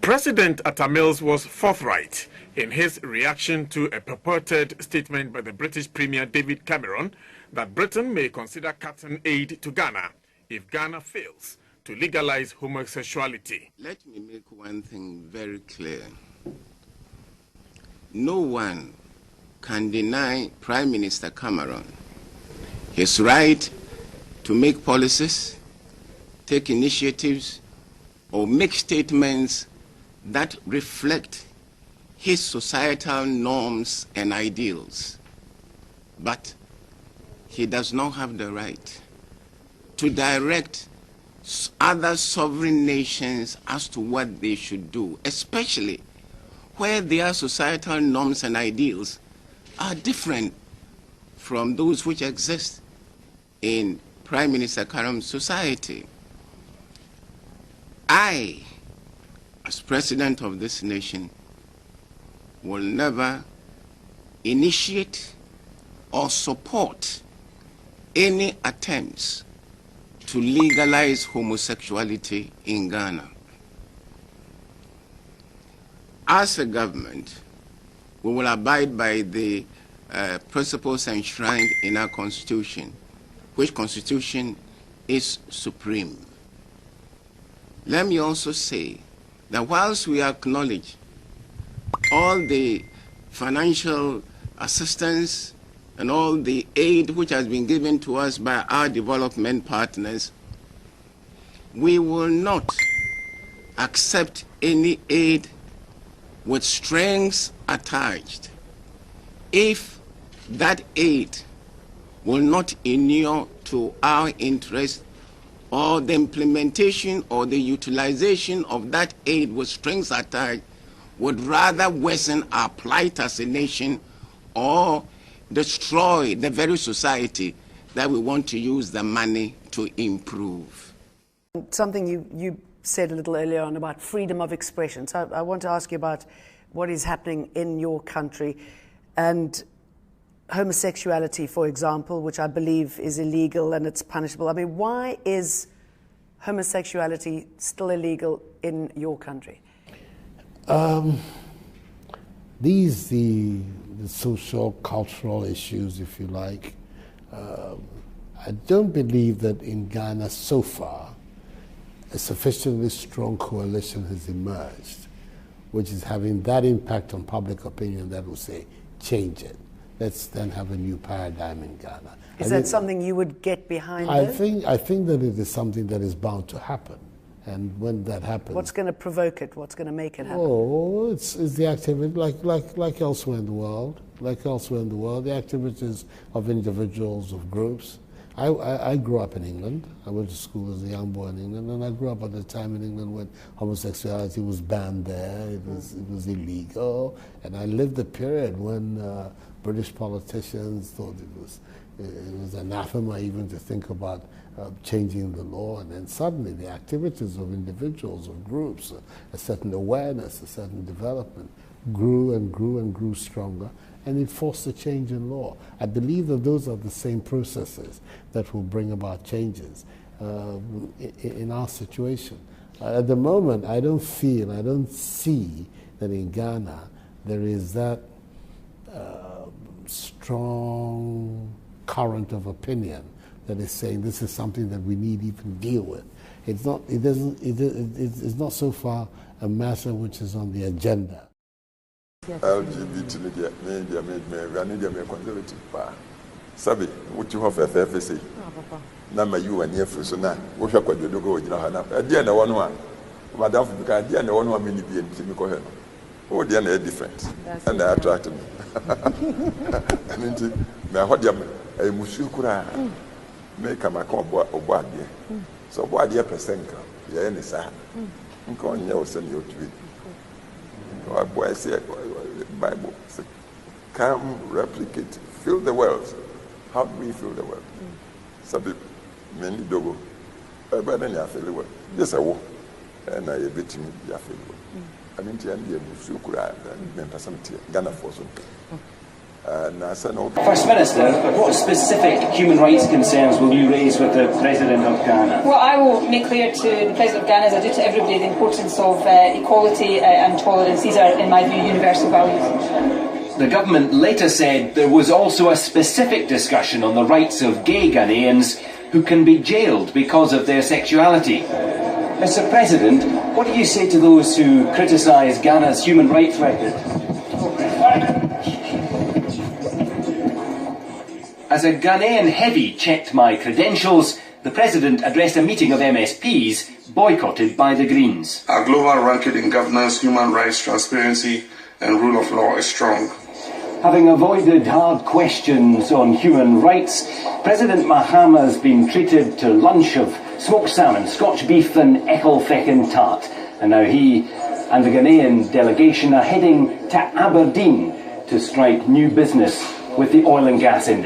President Atta Mills was forthright in his reaction to a purported statement by the British Premier David Cameron that Britain may consider cutting aid to Ghana if Ghana fails to legalize homosexuality. Let me make one thing very clear. No one can deny Prime Minister Cameron his right to make policies, take initiatives, or make statements that reflect his societal norms and ideals. But he does not have the right to direct other sovereign nations as to what they should do, especially where their societal norms and ideals are different from those which exist in Prime Minister Cameron's society. I, as president of this nation, will never initiate or support any attempts to legalize homosexuality in Ghana. As a government, we will abide by the principles enshrined in our Constitution, which Constitution is supreme. Let me also say that whilst we acknowledge all the financial assistance and all the aid which has been given to us by our development partners, we will not accept any aid with strings attached if that aid will not inure to our interest, or the implementation or the utilization of that aid with strings attached would rather worsen our plight as a nation or destroy the very society that we want to use the money to improve. Something you said a little earlier on about freedom of expression. So I want to ask you about what is happening in your country and homosexuality, for example, which I believe is illegal and it's punishable. I mean, why is homosexuality still illegal in your country? The social, cultural issues, if you like. I don't believe that in Ghana so far a sufficiently strong coalition has emerged, which is having that impact on public opinion that will say, change it. Let's then have a new paradigm in Ghana. Is that something you would get behind? I think that it is something that is bound to happen. And when that happens... What's going to provoke it? What's going to make it happen? Oh, it's the activity, like elsewhere in the world. Like elsewhere in the world, the activities of individuals, of groups. I grew up in England. I went to school as a young boy in England, and I grew up at a time in England when homosexuality was banned there. It was illegal. And I lived a period when British politicians thought it was anathema even to think about changing the law, and then suddenly the activities of individuals, of groups, a certain awareness, a certain development grew and grew and grew stronger, and it forced a change in law. I believe that those are the same processes that will bring about changes in our situation. At the moment, I don't see that in Ghana there is that strong current of opinion that is saying this is something that we need to even deal with. It's not so far a matter which is on the agenda. LGBT media conservative pa. Sabi, what you have FFC. Nama you and your friends na. What you could do go in a dear no one. Madam, because dear no one mini be in Timiko. Oh, dear, they're different. And they attract me. And into my hot yam, a musukura. Make a macabre or body. So, what dear Pesenka? You're any sad. I'm going to send you to it. Our boy said, Bible said, come replicate, fill the world. How do we fill the world? Some many dogo, but then you feel the world. Just a war, and I bet me you feel the world. I mean, the end of Sukura and Ghana for some. First Minister, what specific human rights concerns will you raise with the President of Ghana? Well, I will make clear to the President of Ghana, as I do to everybody, the importance of equality and tolerance. These are, in my view, universal values. The government later said there was also a specific discussion on the rights of gay Ghanaians who can be jailed because of their sexuality. Mr. President, what do you say to those who criticise Ghana's human rights record? As a Ghanaian heavy checked my credentials, the President addressed a meeting of MSPs boycotted by the Greens. Our global ranking in governance, human rights, transparency and rule of law is strong. Having avoided hard questions on human rights, President Mahama has been treated to lunch of smoked salmon, Scotch beef and Eckelfecken tart. And now he and the Ghanaian delegation are heading to Aberdeen to strike new business with the oil and gas industry.